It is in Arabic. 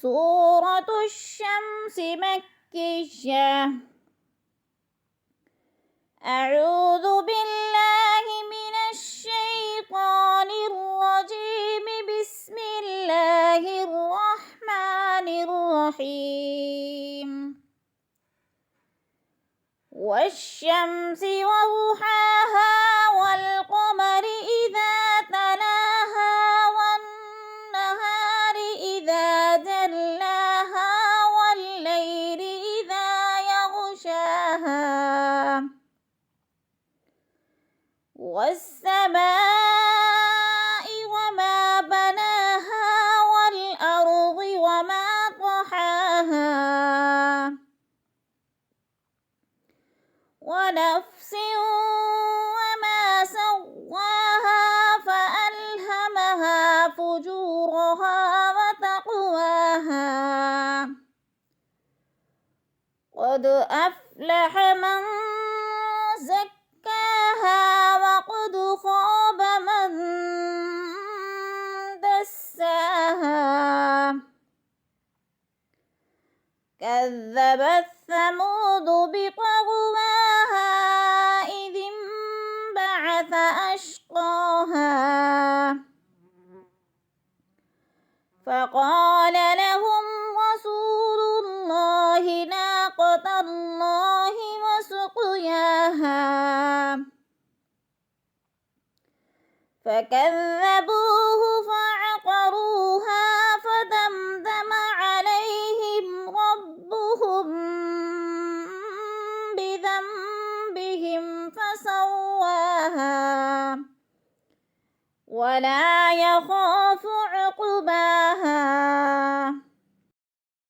سورة الشمس مكية. أعوذ بالله من الشيطان الرجيم. بسم الله الرحمن الرحيم. والشمس وضحاها والقمر إذا تلاها والنهار إذا جلاها والليل إذا يغشاها والسماء وما بناها والأرض وما طحاها ونفس وما سواها فألهمها فجورها وتقواها. قد أفلح من زكاها وقد خاب من دساها. كذبت ثمود بطغواها إذ انبعث أشقاها فقال لهم رسول الله ناقة الله وسقياها فكذبوه فعقروها فدمدم عليهم ربهم بذنبهم فسواها ولا يخاف